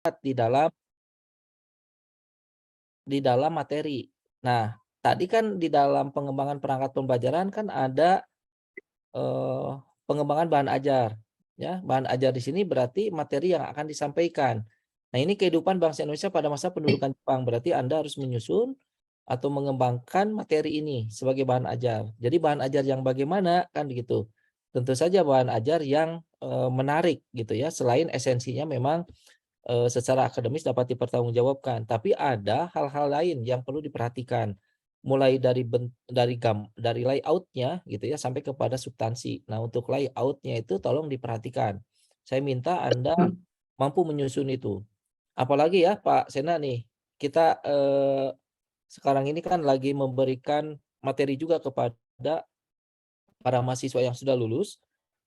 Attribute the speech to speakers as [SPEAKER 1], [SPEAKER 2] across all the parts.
[SPEAKER 1] di dalam materi. Nah, tadi kan di dalam pengembangan perangkat pembelajaran kan ada eh, pengembangan bahan ajar. Ya, bahan ajar di sini berarti materi yang akan disampaikan. Nah, ini kehidupan bangsa Indonesia pada masa pendudukan Jepang. Berarti Anda harus menyusun atau mengembangkan materi ini sebagai bahan ajar. Jadi bahan ajar yang bagaimana kan begitu. Tentu saja bahan ajar yang menarik gitu ya. Selain esensinya memang secara akademis dapat dipertanggungjawabkan, tapi ada hal-hal lain yang perlu diperhatikan, mulai dari layoutnya gitu ya sampai kepada substansi. Nah, untuk layoutnya itu tolong diperhatikan. Saya minta Anda mampu menyusun itu. Apalagi ya Pak Sena nih, kita sekarang ini kan lagi memberikan materi juga kepada para mahasiswa yang sudah lulus,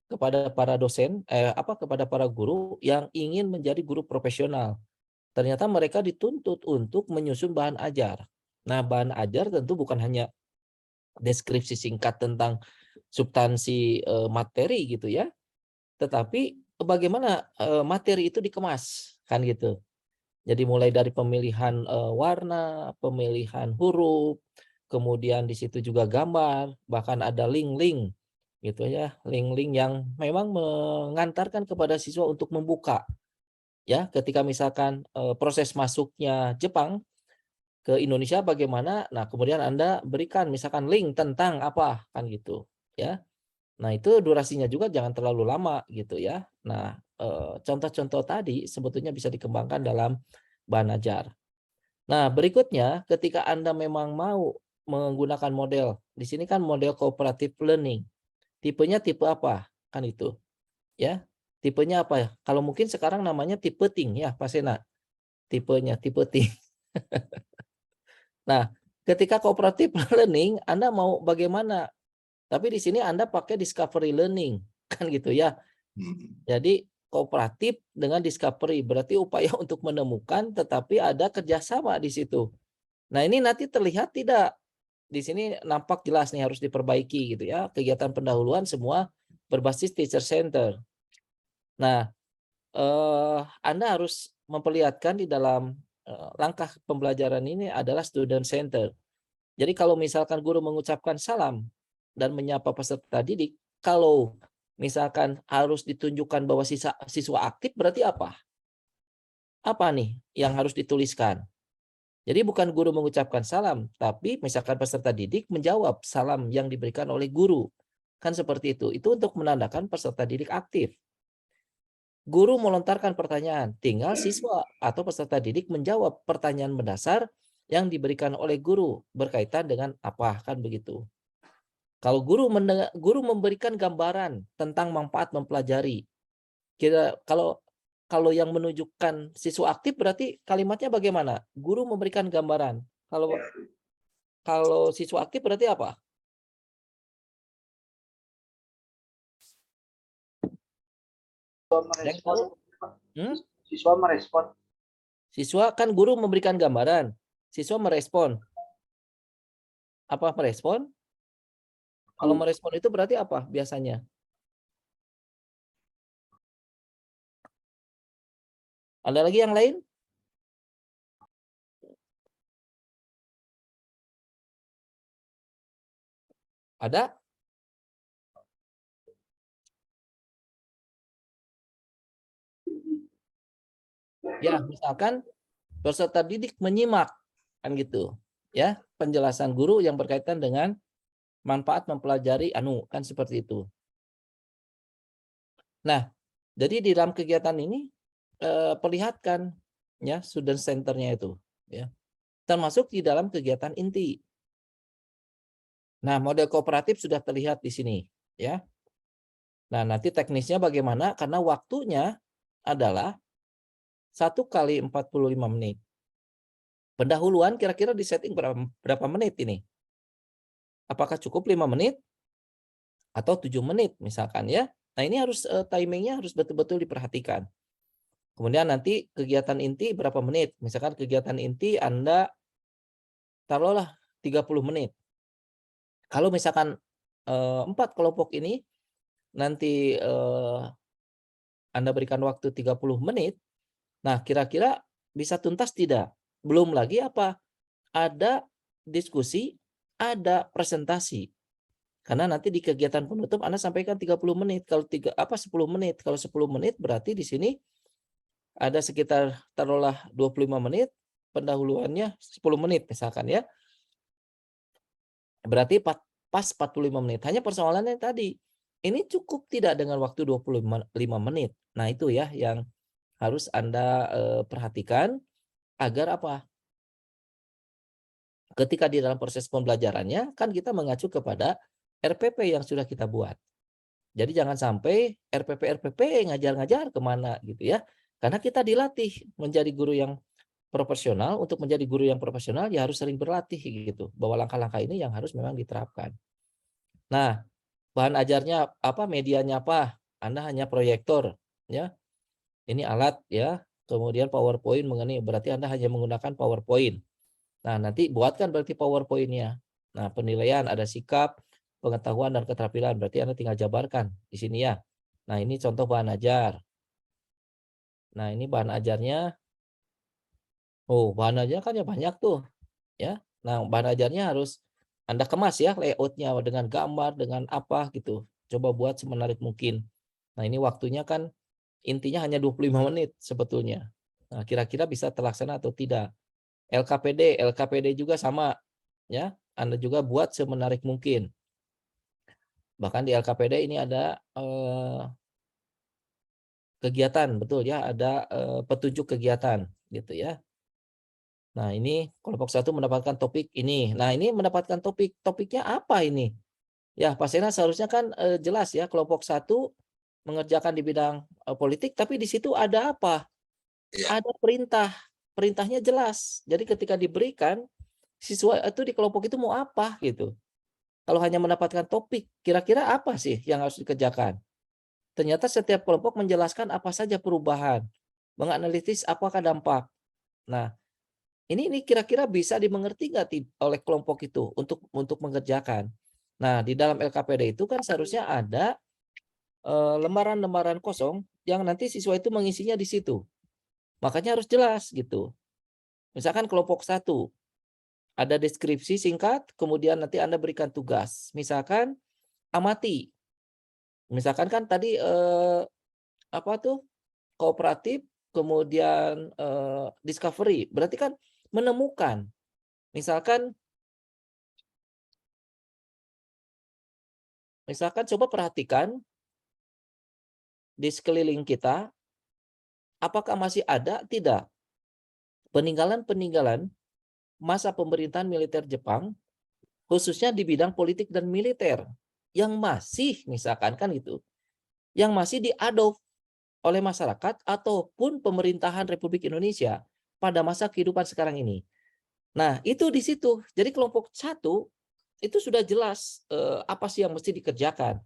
[SPEAKER 1] kepada para dosen, kepada para guru yang ingin menjadi guru profesional. Ternyata mereka dituntut untuk menyusun bahan ajar. Nah, bahan ajar tentu bukan hanya deskripsi singkat tentang substansi materi gitu ya, tetapi bagaimana materi itu dikemas, kan gitu. Jadi mulai dari pemilihan warna, pemilihan huruf, kemudian di situ juga gambar, bahkan ada link-link gitu ya, link-link yang memang mengantarkan kepada siswa untuk membuka ya, ketika misalkan proses masuknya Jepang ke Indonesia bagaimana, nah kemudian Anda berikan misalkan link tentang apa kan gitu ya. Nah, itu durasinya juga jangan terlalu lama gitu ya. Nah, contoh-contoh tadi sebetulnya bisa dikembangkan dalam bahan ajar. Nah, berikutnya ketika Anda memang mau menggunakan model, di sini kan model cooperative learning. Tipenya tipe apa? Kan itu. Ya. Tipenya apa ya? Kalau mungkin sekarang namanya tipe ting ya, Pak Sena. Tipenya tipe ting. Nah, ketika cooperative learning Anda mau bagaimana? Tapi di sini Anda pakai discovery learning, kan gitu ya. Jadi kooperatif dengan discovery berarti upaya untuk menemukan, tetapi ada kerjasama di situ. Nah, ini nanti terlihat tidak? Di sini nampak jelas nih harus diperbaiki gitu ya. Kegiatan pendahuluan semua berbasis teacher center. Nah, Anda harus memperlihatkan di dalam langkah pembelajaran ini adalah student center. Jadi kalau misalkan guru mengucapkan salam dan menyapa peserta didik, kalau misalkan harus ditunjukkan bahwa siswa aktif berarti apa? Apa nih yang harus dituliskan? Jadi bukan guru mengucapkan salam, tapi misalkan peserta didik menjawab salam yang diberikan oleh guru. Kan seperti itu. Itu untuk menandakan peserta didik aktif. Guru melontarkan pertanyaan, tinggal siswa atau peserta didik menjawab pertanyaan mendasar yang diberikan oleh guru berkaitan dengan apa, kan begitu. Kalau guru memberikan gambaran tentang manfaat mempelajari, kalau kalau yang menunjukkan siswa aktif berarti kalimatnya bagaimana? Guru memberikan gambaran. Kalau kalau siswa aktif berarti apa? Ada yang tahu? Hmm?
[SPEAKER 2] Siswa merespon.
[SPEAKER 1] Siswa kan guru memberikan gambaran, siswa merespon. Apa merespon? Kalau merespon itu berarti apa biasanya? Ada lagi yang lain? Ada? Ya, misalkan peserta didik menyimak kan gitu. Ya, penjelasan guru yang berkaitan dengan manfaat mempelajari kan seperti itu. Nah, jadi di dalam kegiatan ini perlihatkan ya student centernya itu ya. Termasuk di dalam kegiatan inti. Nah, model kooperatif sudah terlihat di sini ya. Nah, nanti teknisnya bagaimana? Karena waktunya adalah 1 kali 45 menit. Pendahuluan kira-kira disetting berapa menit ini? Apakah cukup 5 menit atau 7 menit misalkan ya? Nah, ini harus timingnya harus betul-betul diperhatikan. Kemudian nanti kegiatan inti berapa menit? Misalkan kegiatan inti Anda taruhlah 30 menit. Kalau misalkan 4 kelompok ini nanti Anda berikan waktu 30 menit, Nah, kira-kira bisa tuntas tidak? Belum lagi apa? Ada diskusi, ada presentasi. Karena nanti di kegiatan penutup Anda sampaikan 30 menit, kalau 10 menit. Kalau 10 menit berarti di sini ada sekitar taruhlah 25 menit, pendahuluannya 10 menit misalkan ya. Berarti pas 45 menit. Hanya persoalannya tadi, ini cukup tidak dengan waktu 25 menit. Nah, itu ya yang harus Anda perhatikan agar apa? Ketika di dalam proses pembelajarannya kan kita mengacu kepada RPP yang sudah kita buat. Jadi jangan sampai RPP ngajar-ngajar kemana gitu ya. Karena kita dilatih menjadi guru yang profesional, untuk menjadi guru yang profesional ya harus sering berlatih gitu. Bahwa langkah-langkah ini yang harus memang diterapkan. Nah, bahan ajarnya apa, medianya apa? Anda hanya proyektor ya. Ini alat ya. Kemudian PowerPoint mengenai berarti Anda hanya menggunakan PowerPoint. Nah, nanti buatkan berarti PowerPoint-nya. Nah, penilaian ada sikap, pengetahuan dan keterampilan. Berarti Anda tinggal jabarkan di sini ya. Nah, ini contoh bahan ajar. Nah, ini bahan ajarnya. Oh, bahan ajarnya kan ya banyak tuh, ya. Nah, bahan ajarnya harus Anda kemas ya layout-nya dengan gambar, dengan apa gitu. Coba buat semenarik mungkin. Nah, ini waktunya kan intinya hanya 25 menit sebetulnya. Nah, kira-kira bisa terlaksana atau tidak? LKPD juga sama ya. Anda juga buat semenarik mungkin. Bahkan di LKPD ini ada kegiatan, betul ya, ada petunjuk kegiatan gitu ya. Nah, ini kelompok 1 mendapatkan topik ini. Nah, ini mendapatkan topiknya apa ini? Ya, Pak Sena seharusnya kan jelas ya, kelompok 1 mengerjakan di bidang politik, tapi di situ ada apa?
[SPEAKER 2] Iya.
[SPEAKER 1] Ada perintah. Perintahnya jelas. Jadi ketika diberikan, siswa itu di kelompok itu mau apa gitu. Kalau hanya mendapatkan topik, kira-kira apa sih yang harus dikerjakan? Ternyata setiap kelompok menjelaskan apa saja perubahan, menganalisis apakah dampak. Nah, ini kira-kira bisa dimengerti nggak oleh kelompok itu untuk mengerjakan. Nah, di dalam LKPD itu kan seharusnya ada lembaran-lembaran kosong yang nanti siswa itu mengisinya di situ. Makanya harus jelas gitu. Misalkan kelompok 1 ada deskripsi singkat, kemudian nanti Anda berikan tugas. Misalkan amati. Misalkan kan tadi apa tuh? Kooperatif, kemudian discovery. Berarti kan menemukan. Misalkan misalkan coba perhatikan di sekeliling kita, apakah masih ada tidak peninggalan-peninggalan masa pemerintahan militer Jepang, khususnya di bidang politik dan militer, yang masih misalkan kan gitu, yang masih diadop oleh masyarakat ataupun pemerintahan Republik Indonesia pada masa kehidupan sekarang ini. Nah, itu di situ. Jadi kelompok 1 itu sudah jelas apa sih yang mesti dikerjakan.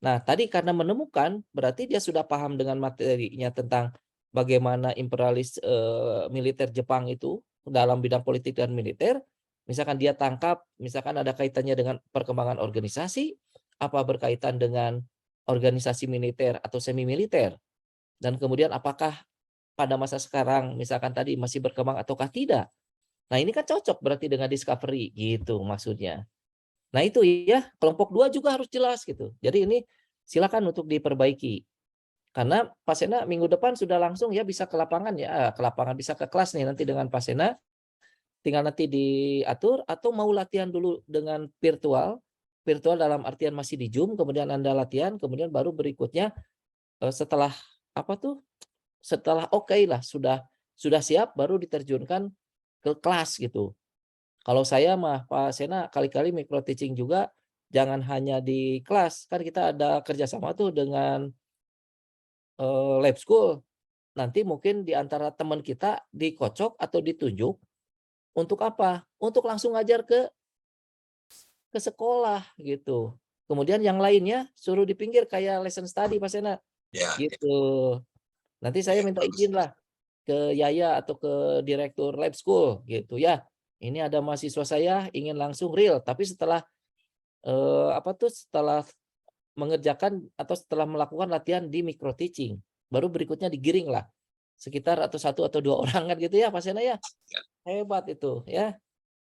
[SPEAKER 1] Nah, tadi karena menemukan, berarti dia sudah paham dengan materinya tentang bagaimana imperialis militer Jepang itu dalam bidang politik dan militer. Misalkan dia tangkap, misalkan ada kaitannya dengan perkembangan organisasi, apa berkaitan dengan organisasi militer atau semi militer, dan kemudian apakah pada masa sekarang misalkan tadi masih berkembang ataukah tidak. Nah, ini kan cocok berarti dengan discovery gitu maksudnya. Nah, itu ya, kelompok 2 juga harus jelas gitu. Jadi ini silakan untuk diperbaiki. Karena Pak Sena minggu depan sudah langsung ya bisa ke lapangan ya, ke lapangan bisa ke kelas nih nanti dengan Pak Sena, tinggal nanti diatur atau mau latihan dulu dengan virtual, virtual dalam artian masih di Zoom, kemudian Anda latihan, kemudian baru berikutnya setelah apa tuh, setelah oke lah sudah siap baru diterjunkan ke kelas gitu. Kalau saya mah Pak Sena kali-kali micro teaching juga, jangan hanya di kelas, kan kita ada kerjasama tuh dengan lab school. Nanti mungkin di antara teman kita dikocok atau ditunjuk untuk apa? Untuk langsung ngajar ke sekolah gitu. Kemudian yang lainnya suruh di pinggir kayak lesson study Pak Sena,
[SPEAKER 2] Ya, ya,
[SPEAKER 1] gitu. Nanti saya
[SPEAKER 2] ya,
[SPEAKER 1] minta
[SPEAKER 2] bagus.
[SPEAKER 1] izin lah ke Yaya atau ke direktur lab school gitu ya. Ini ada mahasiswa saya ingin langsung real, tapi setelah apa tuh, setelah mengerjakan atau setelah melakukan latihan di micro teaching, baru berikutnya digiring lah sekitar atau 1 atau 2 orang kan gitu ya Pak Sena ya? Hebat itu ya.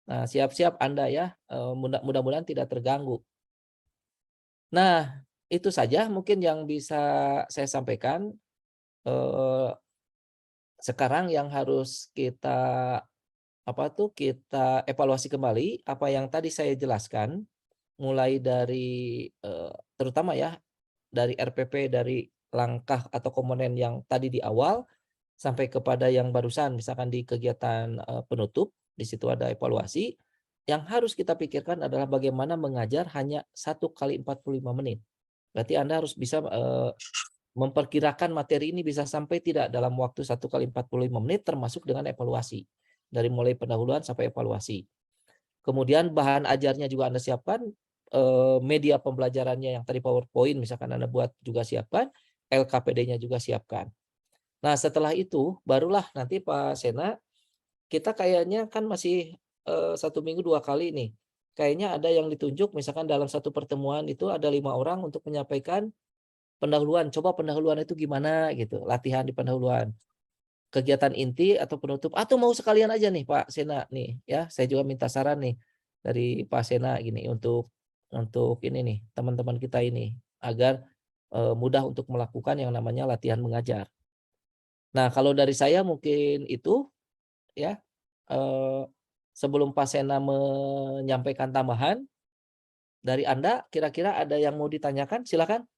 [SPEAKER 1] Nah, siap-siap Anda ya, mudah-mudahan tidak terganggu. Nah, itu saja mungkin yang bisa saya sampaikan. Eee, Sekarang yang harus kita, kita evaluasi kembali apa yang tadi saya jelaskan, mulai dari, terutama ya, dari RPP, dari langkah atau komponen yang tadi di awal, sampai kepada yang barusan misalkan di kegiatan, penutup, di situ ada evaluasi. Yang harus kita pikirkan adalah bagaimana mengajar hanya 1 kali 45 menit. Berarti Anda harus bisa, memperkirakan materi ini bisa sampai tidak dalam waktu 1 kali 45 menit termasuk dengan evaluasi. Dari mulai pendahuluan sampai evaluasi. Kemudian bahan ajarnya juga Anda siapkan, media pembelajarannya yang tadi PowerPoint misalkan Anda buat juga siapkan, LKPD-nya juga siapkan. Nah setelah itu barulah nanti Pak Sena, kita kayaknya kan masih, 1 minggu 2 kali nih. Kayaknya ada yang ditunjuk misalkan dalam satu pertemuan itu ada 5 orang untuk menyampaikan pendahuluan, coba pendahuluan itu gimana gitu, latihan di pendahuluan. Kegiatan inti atau penutup atau mau sekalian aja nih Pak Sena nih ya, saya juga minta saran nih dari Pak Sena gini untuk ini nih, teman-teman kita ini agar, mudah untuk melakukan yang namanya latihan mengajar. Nah kalau dari saya mungkin itu ya, eee, sebelum Pak Sena menyampaikan tambahan, dari Anda kira-kira ada yang mau ditanyakan? Silakan.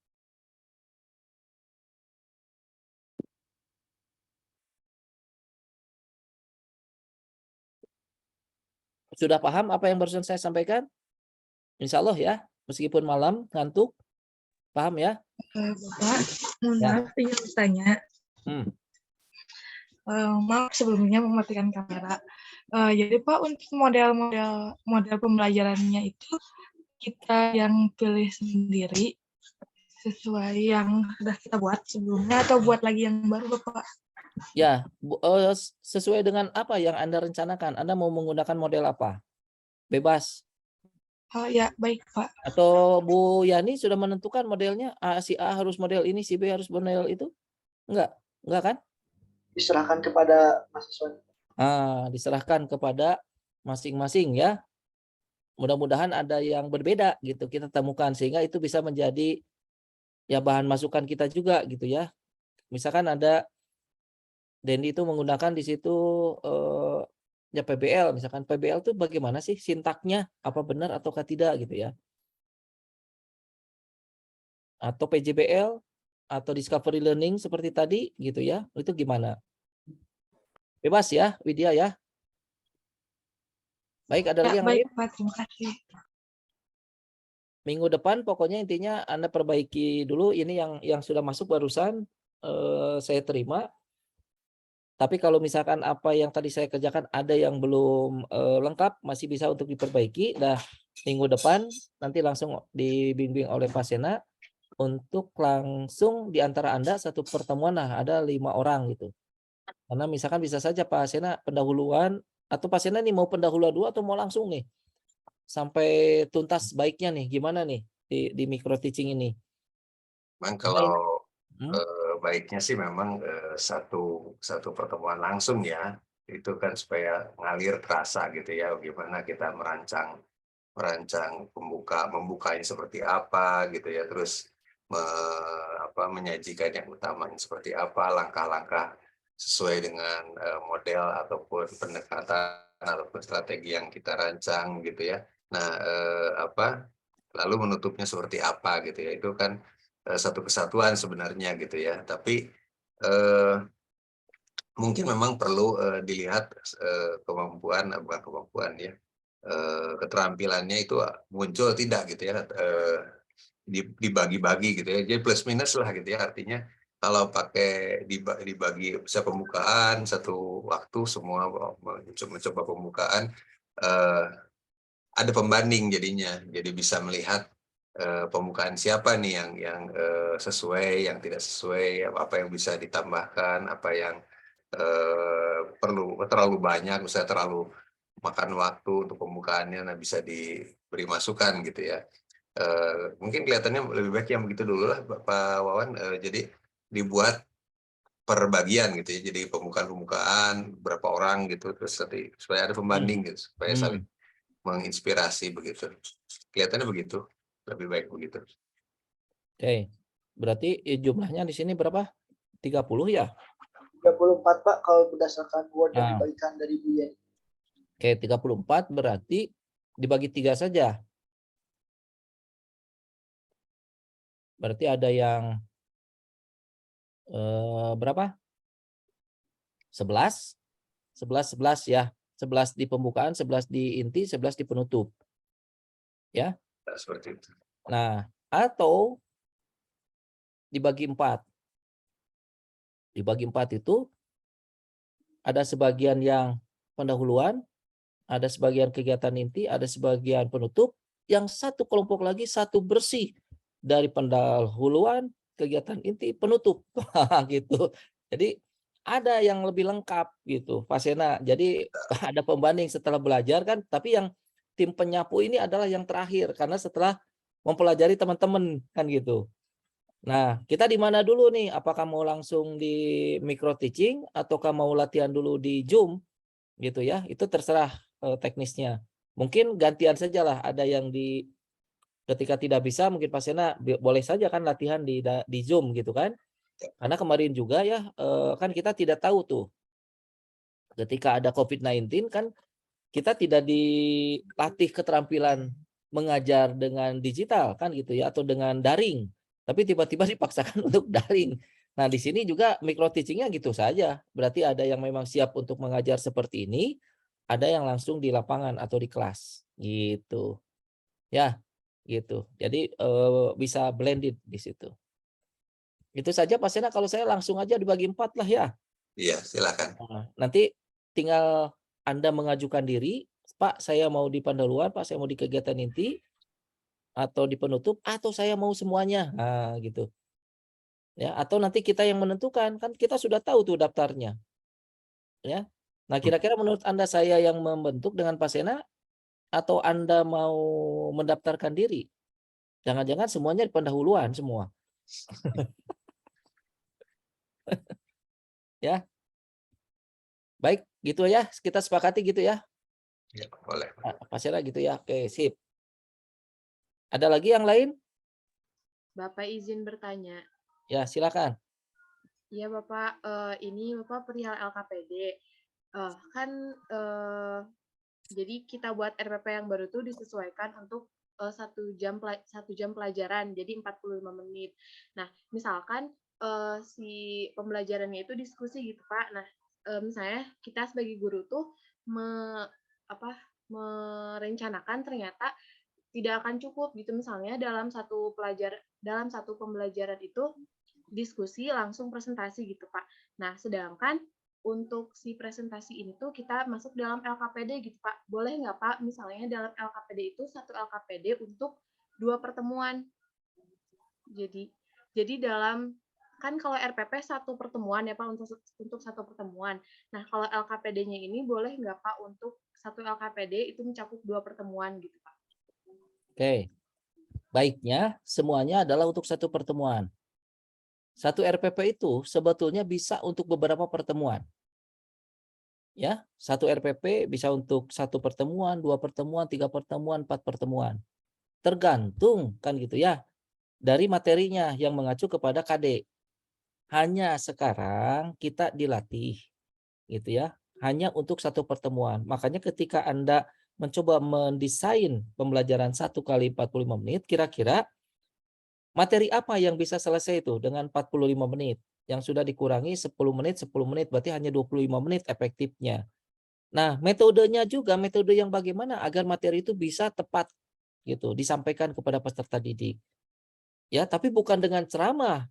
[SPEAKER 1] Sudah paham apa yang barusan saya sampaikan? Insyaallah ya, meskipun malam, ngantuk, paham ya?
[SPEAKER 2] Bapak, mohon
[SPEAKER 1] Ya,
[SPEAKER 2] maaf ingin bertanya.
[SPEAKER 1] hmm.
[SPEAKER 2] Maaf sebelumnya mematikan kamera. Jadi Pak, untuk model pembelajarannya itu kita yang pilih sendiri sesuai yang sudah kita buat sebelumnya atau buat lagi yang baru Bapak?
[SPEAKER 1] Ya, sesuai dengan apa yang Anda rencanakan, Anda mau menggunakan model apa? Bebas.
[SPEAKER 2] Ya baik Pak.
[SPEAKER 1] Atau Bu Yani sudah menentukan modelnya, si A harus model ini, si B harus model itu? Enggak? Enggak kan?
[SPEAKER 3] Diserahkan kepada mahasiswa.
[SPEAKER 1] Diserahkan kepada masing-masing ya. Mudah-mudahan ada yang berbeda gitu kita temukan sehingga itu bisa menjadi ya bahan masukan kita juga gitu ya. Misalkan ada Dendi itu menggunakan di situ, ya PBL misalkan, PBL tuh bagaimana sih sintaknya, apa benar ataukah tidak gitu ya. Atau PJBL, atau discovery learning seperti tadi gitu ya, itu gimana? Bebas ya Widya ya. Baik ada
[SPEAKER 2] Ya
[SPEAKER 1] lagi yang
[SPEAKER 2] baik
[SPEAKER 1] lain?
[SPEAKER 2] Pak, terima kasih.
[SPEAKER 1] Minggu depan pokoknya intinya Anda perbaiki dulu ini yang sudah masuk barusan, saya terima. Tapi kalau misalkan apa yang tadi saya kerjakan ada yang belum, lengkap, masih bisa untuk diperbaiki. Nah, minggu depan nanti langsung dibimbing oleh Pak Sena untuk langsung di antara Anda satu pertemuan, nah ada 5 orang gitu. Karena misalkan bisa saja Pak Sena pendahuluan atau Pak Sena nih mau pendahuluan dulu atau mau langsung nih, sampai tuntas baiknya nih, gimana nih di micro teaching ini?
[SPEAKER 4] Memang
[SPEAKER 1] Karena ini
[SPEAKER 4] kalau,
[SPEAKER 1] mhm,
[SPEAKER 4] baiknya sih memang, satu pertemuan langsung ya, itu kan supaya ngalir terasa gitu ya, gimana kita merancang merancang membukanya seperti apa gitu ya, terus me menyajikan yang utamanya seperti apa, langkah-langkah sesuai dengan, model ataupun pendekatan ataupun strategi yang kita rancang gitu ya. Nah, lalu menutupnya seperti apa gitu ya, itu kan, satu kesatuan sebenarnya gitu ya. Tapi, eee, mungkin memang perlu, dilihat, bukan kemampuan ya, keterampilannya itu muncul tidak gitu ya, dibagi-bagi gitu ya, jadi plus minus lah gitu ya. Artinya kalau pakai dibagi bisa pembukaan satu waktu semua mencoba pembukaan, eee, ada pembanding jadinya. Jadi bisa melihat, pembukaan siapa nih yang sesuai, yang tidak sesuai, apa yang bisa ditambahkan, apa yang, perlu terlalu banyak, misalnya terlalu makan waktu untuk pembukaannya, nah bisa diberi masukan gitu ya. Mungkin kelihatannya lebih baik yang begitu dulu lah Pak Wawan, jadi dibuat per bagian gitu ya. Jadi pembukaan berapa orang gitu, terus nanti supaya ada pembanding gitu, supaya saling menginspirasi begitu. Kelihatannya begitu, lebih baik begitu.
[SPEAKER 1] Oke. Berarti jumlahnya di sini berapa? 30 ya?
[SPEAKER 3] 34 Pak kalau berdasarkan Word yang
[SPEAKER 1] Nah,
[SPEAKER 3] dibagikan dari Bu Yeni.
[SPEAKER 1] oke, 34 berarti dibagi 3 saja. Berarti ada yang berapa? 11, 11 ya. 11 di pembukaan, 11 di inti, 11 di penutup. Ya.
[SPEAKER 4] Nah, seperti itu.
[SPEAKER 1] Nah, atau dibagi 4. Dibagi 4 itu ada sebagian yang pendahuluan, ada sebagian kegiatan inti, ada sebagian penutup, yang satu kelompok lagi satu bersih dari pendahuluan, kegiatan inti, penutup. Gitu. Jadi ada yang lebih lengkap gitu, Pak Sena. Jadi ada pembanding setelah belajar kan, tapi yang tim penyapu ini adalah yang terakhir karena setelah mempelajari teman-teman kan gitu. Nah, kita di mana dulu nih? Apakah mau langsung di micro teaching ataukah mau latihan dulu di Zoom gitu ya? Itu terserah teknisnya. Mungkin gantian saja lah, ada yang di ketika tidak bisa mungkin Pak Sena boleh saja kan latihan di Zoom gitu kan? Karena kemarin juga ya kan kita tidak tahu tuh ketika ada COVID-19 kan kita tidak dilatih keterampilan mengajar dengan digital kan gitu ya atau dengan daring, tapi tiba-tiba dipaksakan untuk daring. Nah, di sini juga micro teachingnya gitu saja. Berarti ada yang memang siap untuk mengajar seperti ini, ada yang langsung di lapangan atau di kelas gitu. Ya, gitu. Jadi bisa blended di situ. Itu saja Pak Sena, kalau saya langsung aja dibagi 4 lah ya.
[SPEAKER 4] Iya, silakan.
[SPEAKER 1] Nah, nanti tinggal Anda mengajukan diri, Pak saya mau di pendahuluan, Pak saya mau di kegiatan inti, atau di penutup, atau saya mau semuanya. Nah, gitu. Ya, atau nanti kita yang menentukan, kan kita sudah tahu tuh daftarnya. Ya. Nah, kira-kira menurut Anda saya yang membentuk dengan Pak Sena, atau Anda mau mendaftarkan diri? Jangan-jangan semuanya di pendahuluan semua. Ya, baik, gitu ya. Kita sepakati gitu ya.
[SPEAKER 4] Ya, boleh.
[SPEAKER 1] Pak Sena gitu ya. Oke, sip. Ada lagi yang lain?
[SPEAKER 5] Bapak izin bertanya.
[SPEAKER 1] Ya, silakan.
[SPEAKER 5] Iya Bapak, ini Bapak perihal LKPD. Kan jadi kita buat RPP yang baru tuh disesuaikan untuk 1 jam pelajaran, jadi 45 menit. Nah, misalkan si pembelajarannya itu diskusi gitu Pak. Nah, misalnya kita sebagai guru tuh merencanakan ternyata tidak akan cukup gitu, misalnya dalam satu pembelajaran itu diskusi langsung presentasi gitu Pak. Nah, sedangkan untuk si presentasi ini tuh kita masuk dalam LKPD gitu Pak. Boleh nggak Pak, misalnya dalam LKPD itu satu LKPD untuk 2 pertemuan. Jadi dalam kan kalau RPP 1 pertemuan ya Pak untuk 1 pertemuan. Nah, kalau LKPD-nya ini boleh nggak Pak untuk 1 LKPD itu mencakup 2 pertemuan gitu Pak?
[SPEAKER 1] Oke. Baiknya semuanya adalah untuk 1 pertemuan. 1 RPP itu sebetulnya bisa untuk beberapa pertemuan. Ya, 1 RPP bisa untuk 1 pertemuan, 2 pertemuan, 3 pertemuan, 4 pertemuan. Tergantung kan gitu ya dari materinya yang mengacu kepada KD. Hanya sekarang kita dilatih gitu ya, hanya untuk 1 pertemuan. Makanya ketika Anda mencoba mendesain pembelajaran 1 kali 45 menit, kira-kira materi apa yang bisa selesai itu dengan 45 menit? Yang sudah dikurangi 10 menit, berarti hanya 25 menit efektifnya. Nah, metodenya juga, metode yang bagaimana agar materi itu bisa tepat gitu, disampaikan kepada peserta didik. Ya, tapi bukan dengan ceramah.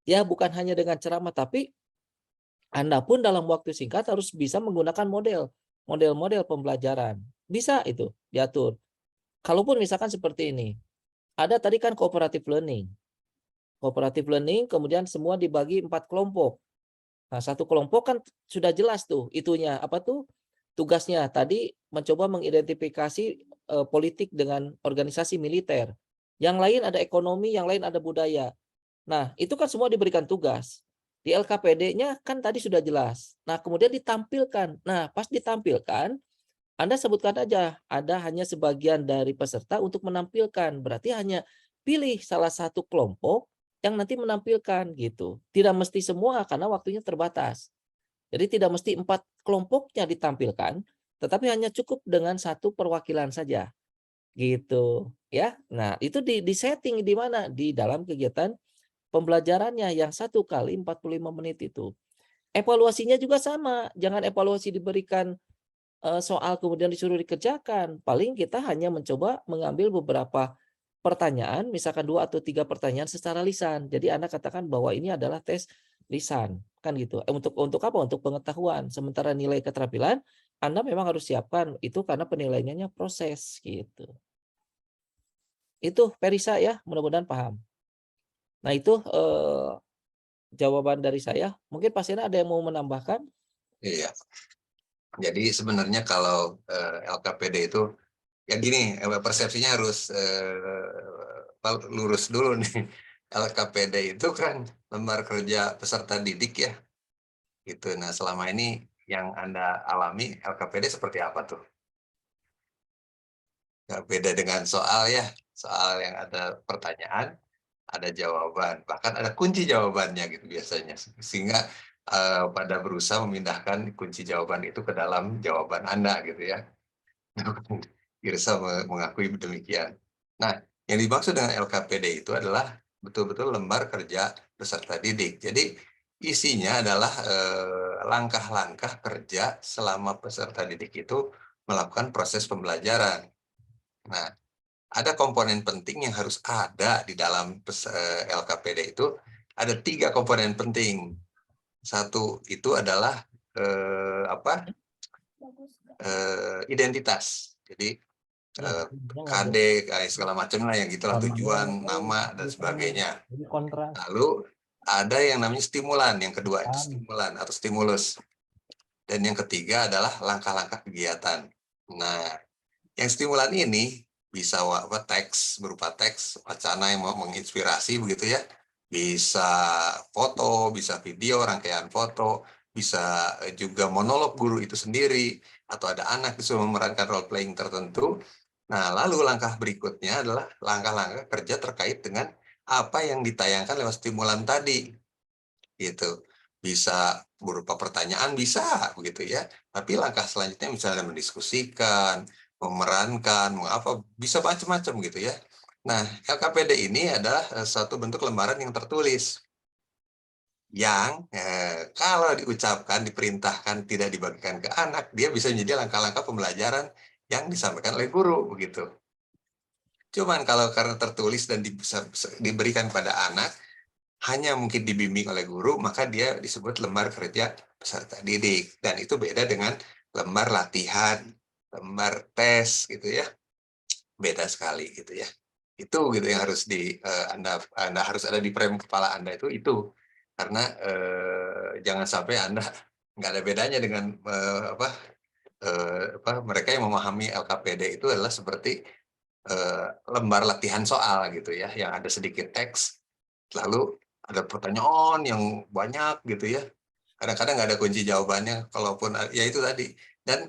[SPEAKER 1] Ya, bukan hanya dengan ceramah, tapi Anda pun dalam waktu singkat harus bisa menggunakan model-model pembelajaran. Bisa itu diatur. Kalaupun misalkan seperti ini, ada tadi kan cooperative learning. Cooperative learning kemudian semua dibagi 4 kelompok. Nah, 1 kelompok kan sudah jelas tuh itunya apa tuh tugasnya tadi mencoba mengidentifikasi politik dengan organisasi militer. Yang lain ada ekonomi, yang lain ada budaya. Nah, itu kan semua diberikan tugas. Di LKPD-nya kan tadi sudah jelas. Nah, kemudian ditampilkan. Nah, pas ditampilkan, Anda sebutkan aja, ada hanya sebagian dari peserta untuk menampilkan. Berarti hanya pilih salah satu kelompok yang nanti menampilkan gitu. Tidak mesti semua karena waktunya terbatas. Jadi tidak mesti 4 kelompoknya ditampilkan, tetapi hanya cukup dengan satu perwakilan saja gitu ya. Nah, itu di setting di mana? Di dalam kegiatan pembelajarannya yang 1 kali 45 menit itu. Evaluasinya juga sama, jangan evaluasi diberikan soal kemudian disuruh dikerjakan. Paling kita hanya mencoba mengambil beberapa pertanyaan, misalkan 2 atau 3 pertanyaan secara lisan. Jadi Anda katakan bahwa ini adalah tes lisan, kan gitu. Untuk apa? Untuk pengetahuan. Sementara nilai keterampilan Anda memang harus siapkan itu karena penilaiannya proses gitu. Itu Perisa ya, mudah-mudahan paham. Nah itu jawaban dari saya. Mungkin Pak Sena ada yang mau menambahkan?
[SPEAKER 4] Iya. Jadi sebenarnya kalau LKPD itu ya gini, persepsinya harus lurus dulu nih. LKPD itu kan lembar kerja peserta didik ya. Gitu. Nah, selama ini yang Anda alami LKPD seperti apa tuh? Nggak beda dengan soal ya, soal yang ada pertanyaan, ada jawaban, bahkan ada kunci jawabannya gitu biasanya. Sehingga pada berusaha memindahkan kunci jawaban itu ke dalam jawaban Anda gitu ya. Irsa mengakui demikian. Nah, yang dimaksud dengan LKPD itu adalah betul-betul lembar kerja peserta didik. Jadi isinya adalah langkah-langkah kerja selama peserta didik itu melakukan proses pembelajaran. Nah, ada komponen penting yang harus ada di dalam LKPD itu. Ada 3 komponen penting. Satu itu adalah identitas. Jadi KD, segala macam lah yang gitulah, tujuan, nama dan sebagainya. Lalu ada yang namanya stimulan, yang kedua stimulan atau stimulus. Dan yang ketiga adalah langkah-langkah kegiatan. Nah, yang stimulan ini bisa teks, berupa teks, wacana yang mau menginspirasi begitu ya. Bisa foto, bisa video, rangkaian foto, bisa juga monolog guru itu sendiri, atau ada anak disuruh memerankan role playing tertentu. Nah, lalu langkah berikutnya adalah langkah-langkah kerja terkait dengan apa yang ditayangkan lewat stimulan tadi. Gitu. Bisa berupa pertanyaan, bisa begitu ya. Tapi langkah selanjutnya misalnya mendiskusikan, memerankan, mengapa, bisa macam-macam gitu ya. Nah, LKPD ini adalah satu bentuk lembaran yang tertulis. Yang kalau diucapkan, diperintahkan, tidak dibagikan ke anak, dia bisa menjadi langkah-langkah pembelajaran yang disampaikan oleh guru begitu. Cuman kalau karena tertulis dan diberikan pada anak, hanya mungkin dibimbing oleh guru, maka dia disebut lembar kerja peserta didik. Dan itu beda dengan lembar latihan, lembar tes gitu ya. Beda sekali gitu ya. Itu gitu yang harus Anda harus ada di frame kepala Anda itu. Karena jangan sampai Anda nggak ada bedanya dengan mereka yang memahami LKPD itu adalah seperti lembar latihan soal gitu ya, yang ada sedikit teks, lalu ada pertanyaan yang banyak gitu ya. Kadang-kadang nggak ada kunci jawabannya, kalaupun ya itu tadi. Dan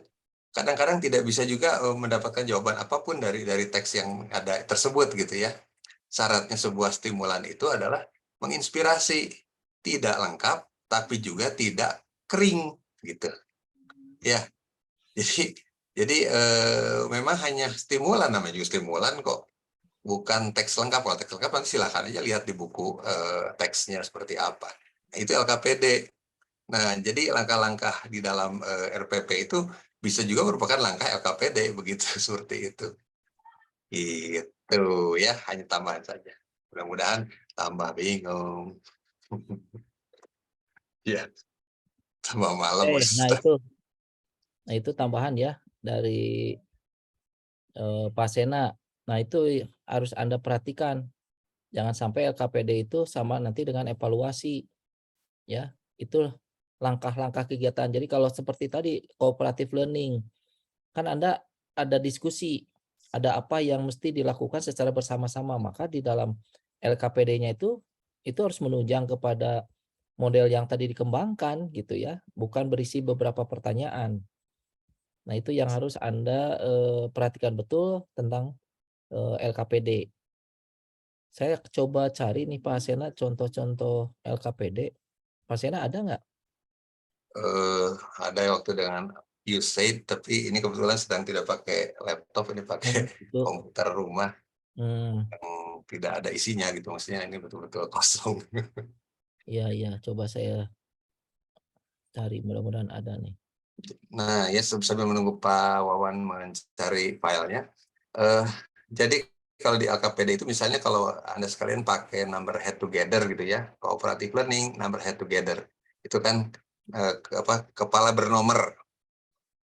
[SPEAKER 4] kadang-kadang tidak bisa juga mendapatkan jawaban apapun dari teks yang ada tersebut gitu ya. Syaratnya sebuah stimulan itu adalah menginspirasi, tidak lengkap, tapi juga tidak kering gitu. Ya, jadi memang hanya stimulan, namanya juga stimulan kok. Bukan teks lengkap. Kalau teks lengkap nanti silakan aja lihat di buku teksnya seperti apa. Nah, itu LKPD. Nah, jadi langkah-langkah di dalam RPP itu bisa juga merupakan langkah LKPD begitu seperti itu. Itu ya, hanya tambahan saja. Mudah-mudahan tambah bingung. Ya, tambah malam.
[SPEAKER 1] Nah itu tambahan ya dari Pak Sena. Nah itu harus Anda perhatikan. Jangan sampai LKPD itu sama nanti dengan evaluasi. Ya, itu langkah-langkah kegiatan. Jadi kalau seperti tadi cooperative learning, kan Anda ada diskusi, ada apa yang mesti dilakukan secara bersama-sama. Maka di dalam LKPD-nya itu harus menunjang kepada model yang tadi dikembangkan gitu ya, bukan berisi beberapa pertanyaan. Nah, itu yang harus Anda perhatikan betul tentang LKPD. Saya coba cari nih Pak Asena contoh-contoh LKPD. Pak Asena ada nggak?
[SPEAKER 4] Ada waktu dengan USAID, tapi ini kebetulan sedang tidak pakai laptop, ini pakai
[SPEAKER 1] Itu.
[SPEAKER 4] komputer rumah
[SPEAKER 1] Hmm,
[SPEAKER 4] yang tidak ada isinya gitu, maksudnya ini betul-betul kosong.
[SPEAKER 1] iya, coba saya cari, mudah-mudahan ada nih.
[SPEAKER 4] Nah, ya sambil menunggu Pak Wawan mencari filenya, jadi kalau di LKPD itu misalnya kalau Anda sekalian pakai number head together gitu ya, cooperative learning number head together, itu kan kepala bernomor,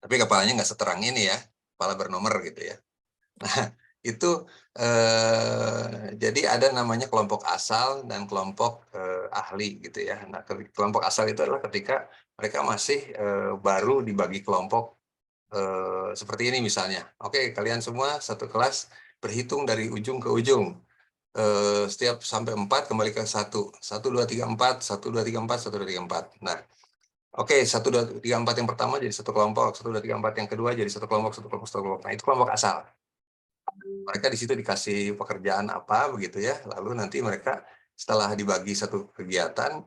[SPEAKER 4] tapi kepalanya nggak seterang ini ya, kepala bernomor gitu ya. Nah, itu jadi ada namanya kelompok asal dan kelompok ahli gitu ya. Nah, kelompok asal itu adalah ketika mereka masih baru dibagi kelompok seperti ini misalnya. Oke, kalian semua satu kelas berhitung dari ujung ke ujung. Setiap sampai 4 kembali ke 1. 1, 2, 3, 4, 1, 2, 3, 4, 1, 2, 3, 4. Nah, oke, 1, 2, 3, 4 yang pertama jadi satu kelompok, 1, 2, 3, 4 yang kedua jadi satu kelompok, satu kelompok, satu kelompok. Nah, itu kelompok asal. Mereka di situ dikasih pekerjaan apa begitu ya, lalu nanti mereka setelah dibagi satu kegiatan,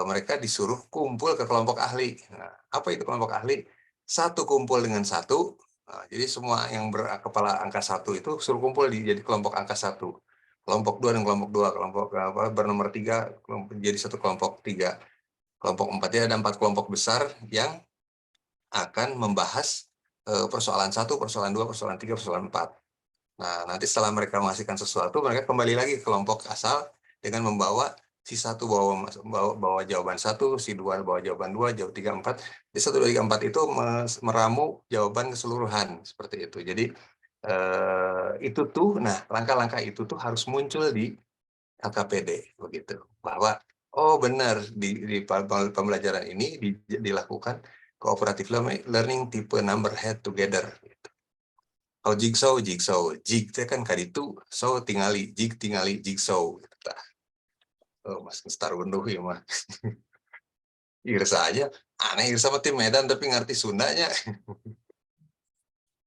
[SPEAKER 4] mereka disuruh kumpul ke kelompok ahli. Nah, apa itu kelompok ahli? Satu kumpul dengan satu, jadi semua yang berkepala angka 1 itu suruh kumpul jadi kelompok angka 1. Kelompok 2 dan kelompok 2, kelompok bernomor 3 jadi satu kelompok 3. Kelompok 4, ya ada 4 kelompok besar yang akan membahas persoalan 1, persoalan 2, persoalan 3, persoalan 4. Nah, nanti setelah mereka menghasilkan sesuatu, mereka kembali lagi ke kelompok asal dengan membawa si satu bawa jawaban 1, si 2 bawa jawaban 2, jawab 3, 4. Di 1, 2, 3, 4 itu meramu jawaban keseluruhan seperti itu. Jadi itu tuh, nah langkah-langkah itu tuh harus muncul di LKPD begitu. Bahwa oh benar di pembelajaran ini dilakukan cooperative learning tipe number head together. Kalau jigsaw, jig itu kan kaditu, so tingali, jig tingali, jigsaw. Oh, mas star benduh ya mah. Irsa aja, aneh Irsa mah tim Medan tapi ngerti Sundanya.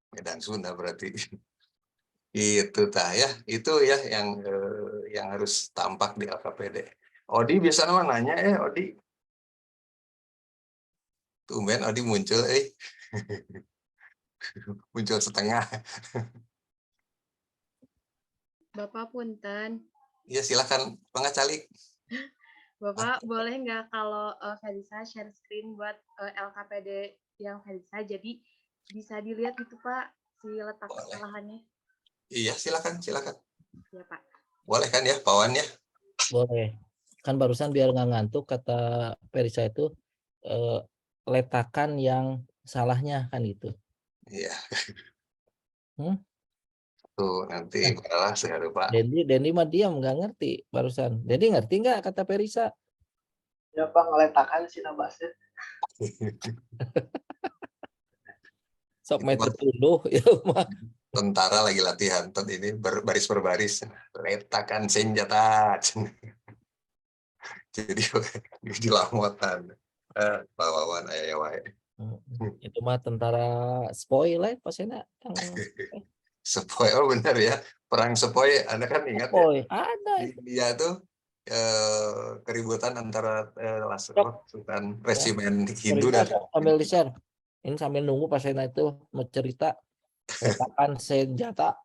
[SPEAKER 4] Medan Sunda berarti. Itu tah ya, itu ya yang harus tampak di LKPD. Odi biasanya mah nanya Odi. Tumben Odi muncul muncul setengah.
[SPEAKER 5] Bapak punten.
[SPEAKER 4] Ya silakan Calik.
[SPEAKER 5] Bapak boleh nggak kalau Felisa share screen buat LKPD yang Felisa, jadi bisa dilihat gitu Pak si letak
[SPEAKER 4] Boleh.
[SPEAKER 5] kesalahannya.
[SPEAKER 4] Iya silakan.
[SPEAKER 5] Ya Pak.
[SPEAKER 4] Boleh kan ya Pak Wan ya?
[SPEAKER 1] Boleh. Kan barusan biar nggak ngantuk kata Perisa itu letakan yang salahnya kan gitu.
[SPEAKER 4] Iya.
[SPEAKER 1] Hmm?
[SPEAKER 4] Tuh nanti
[SPEAKER 1] Nah,
[SPEAKER 4] malah saya lupa.
[SPEAKER 1] Dendi mah diam nggak ngerti barusan. Dendi ngerti nggak kata Perisa?
[SPEAKER 3] Ya Pak, ngeletakan sih nabasnya.
[SPEAKER 1] Sok
[SPEAKER 4] Itu
[SPEAKER 1] main
[SPEAKER 4] mah
[SPEAKER 1] tertuduh ya mah.
[SPEAKER 4] tentara lagi latihan, ini baris per baris, letakkan senjata. Jadi dilamotan. Pak Wawan aya wae.
[SPEAKER 1] Itu mah tentara spoil lah pasena yang
[SPEAKER 4] Sepoi, oh benar ya, perang sepoi, Anda kan ingat ya,
[SPEAKER 1] spoil ada itu.
[SPEAKER 4] dia tuh keributan antara
[SPEAKER 1] Sok
[SPEAKER 4] pasukan
[SPEAKER 1] ya.
[SPEAKER 4] resimen Hindu
[SPEAKER 1] Cerita
[SPEAKER 4] dan
[SPEAKER 1] sambil di share. Ini sambil nunggu pasena itu mau cerita letakan senjata.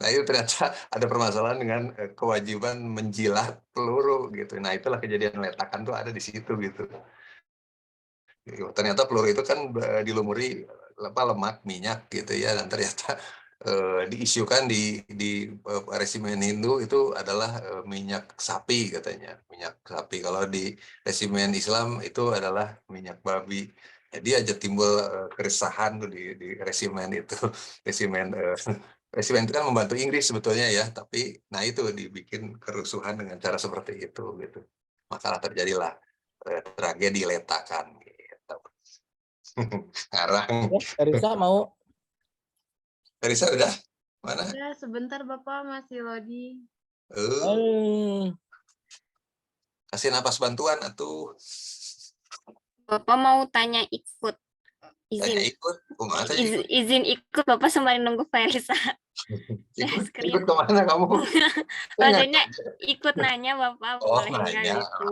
[SPEAKER 4] nah itu ternyata ada permasalahan dengan kewajiban menjilat peluru gitu. Nah itulah kejadian letakan tuh ada di situ gitu. Ternyata peluru itu kan dilumuri lemak minyak gitu ya, dan ternyata diisukan di resimen Hindu itu adalah minyak sapi katanya, minyak sapi. Kalau di resimen Islam itu adalah minyak babi. Jadi aja timbul keresahan tuh di resimen itu. Resimen itu kan membantu Inggris sebetulnya ya, tapi nah itu dibikin kerusuhan dengan cara seperti itu gitu. Makalah terjadilah tragedi letakan. Ngarang.
[SPEAKER 1] Ya, Perisa mau
[SPEAKER 4] Karisa udah? Mana?
[SPEAKER 5] Ya sebentar Bapak masih loading.
[SPEAKER 4] Oh, Kasih napas bantuan atuh.
[SPEAKER 6] Bapak mau tanya ikut.
[SPEAKER 4] Tanya
[SPEAKER 6] Izin.
[SPEAKER 4] ikut. Kumaha tanya ikut?
[SPEAKER 6] Izin ikut Bapak sembari nunggu Felisa.
[SPEAKER 4] Ikut
[SPEAKER 6] Screen.
[SPEAKER 4] kemana kamu?
[SPEAKER 6] Maksudnya ikut nanya Bapak
[SPEAKER 4] Oh,
[SPEAKER 6] boleh nggak
[SPEAKER 4] nanya.
[SPEAKER 6] gitu.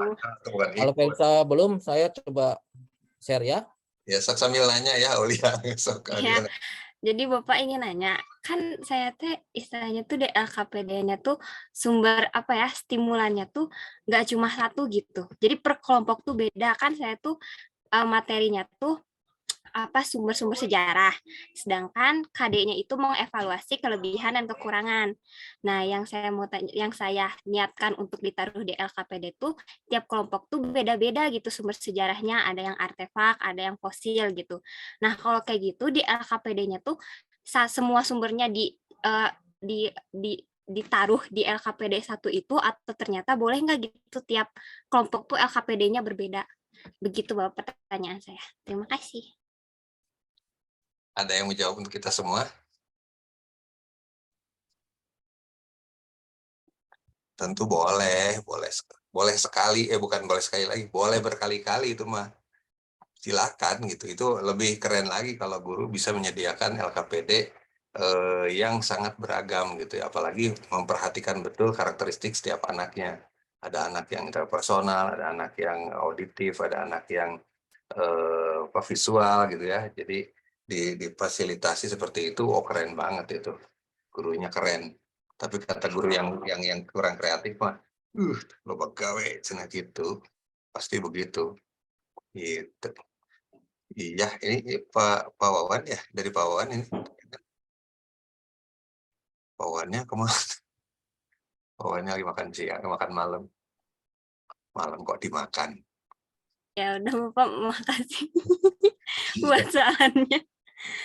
[SPEAKER 4] Bukan
[SPEAKER 1] Kalau
[SPEAKER 4] ikut.
[SPEAKER 1] Felisa belum, saya coba share ya.
[SPEAKER 4] Ya, sok sambil nanya ya, Aulia. Sok
[SPEAKER 6] Ya,
[SPEAKER 4] Aulia.
[SPEAKER 6] jadi Bapak ingin nanya, kan saya teh istilahnya tuh DLKPD-nya tuh sumber apa ya, stimulannya tuh nggak cuma satu gitu. Jadi per kelompok tuh beda kan, saya tuh materinya tuh apa sumber-sumber sejarah. Sedangkan KD-nya itu mengevaluasi kelebihan dan kekurangan. Nah, yang saya mau tanya, yang saya niatkan untuk ditaruh di LKPD tuh tiap kelompok tuh beda-beda gitu sumber sejarahnya, ada yang artefak, ada yang fosil gitu. Nah, kalau kayak gitu di LKPD-nya tuh semua sumbernya ditaruh di LKPD satu itu atau ternyata boleh nggak gitu tiap kelompok tuh LKPD-nya berbeda. Begitu Bapak pertanyaan saya. Terima kasih.
[SPEAKER 4] Ada yang menjawab untuk kita semua? Tentu boleh, boleh sekali, bukan boleh sekali lagi, boleh berkali-kali itu mah. Silakan gitu. Itu lebih keren lagi kalau guru bisa menyediakan LKPD yang sangat beragam gitu ya. Apalagi memperhatikan betul karakteristik setiap anaknya. Ada anak yang interpersonal, ada anak yang auditif, ada anak yang visual gitu ya. Jadi difasilitasi seperti itu, oh keren banget itu. Gurunya keren. Tapi kata guru yang kurang kreatif mah, loba gawe cenah gitu. Pasti begitu. Gitu. Iya, ini Pak Wawan ya, dari Pak Wawan ini. Pak Wawannya kemana? Pak Wawannya lagi makan siang, makan malam. Malam kok dimakan.
[SPEAKER 6] Ya udah Bapak, makasih buat sarannya.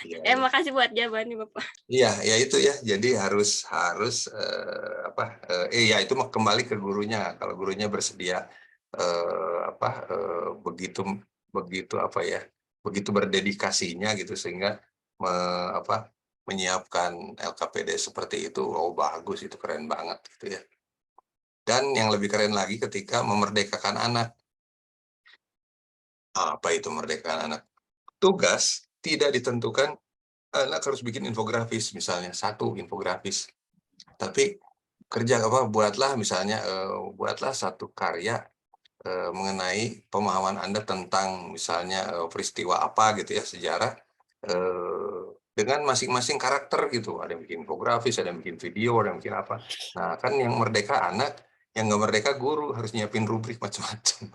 [SPEAKER 4] Iya,
[SPEAKER 6] Makasih buat jawabannya Bapak.
[SPEAKER 4] iya, ya itu ya. Jadi harus ya itu kembali ke gurunya. Kalau gurunya bersedia begitu begitu berdedikasinya gitu sehingga menyiapkan LKPD seperti itu. Oh bagus, itu keren banget gitu ya. Dan yang lebih keren lagi ketika memerdekakan anak. Apa itu memerdekakan anak? Tugas tidak ditentukan anak harus bikin infografis misalnya, satu infografis. Tapi buatlah misalnya buatlah satu karya mengenai pemahaman Anda tentang misalnya peristiwa apa gitu ya, sejarah dengan masing-masing karakter gitu. Ada yang bikin infografis, ada yang bikin video, ada yang bikin apa. Nah, kan yang merdeka anak, yang nggak merdeka guru harus nyiapin rubrik macam-macam.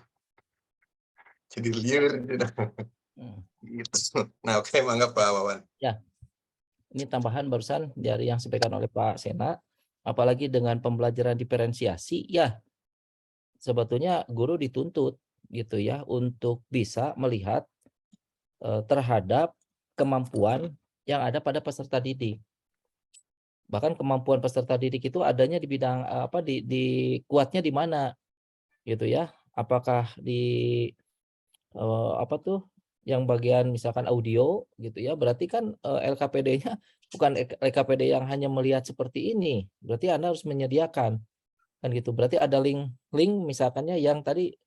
[SPEAKER 4] Jadi liar gitu. Nah, oke, mangga Pak Wawan.
[SPEAKER 1] Ya, ini tambahan barusan dari yang disampaikan oleh Pak Sena, apalagi dengan pembelajaran diferensiasi, ya sebetulnya guru dituntut gitu ya untuk bisa melihat terhadap kemampuan yang ada pada peserta didik. Bahkan kemampuan peserta didik itu adanya di bidang di kuatnya di mana gitu ya. Apakah di yang bagian misalkan audio gitu ya, berarti kan LKPD-nya bukan LKPD yang hanya melihat seperti ini, berarti Anda harus menyediakan kan gitu. Berarti ada link misalkannya yang tadi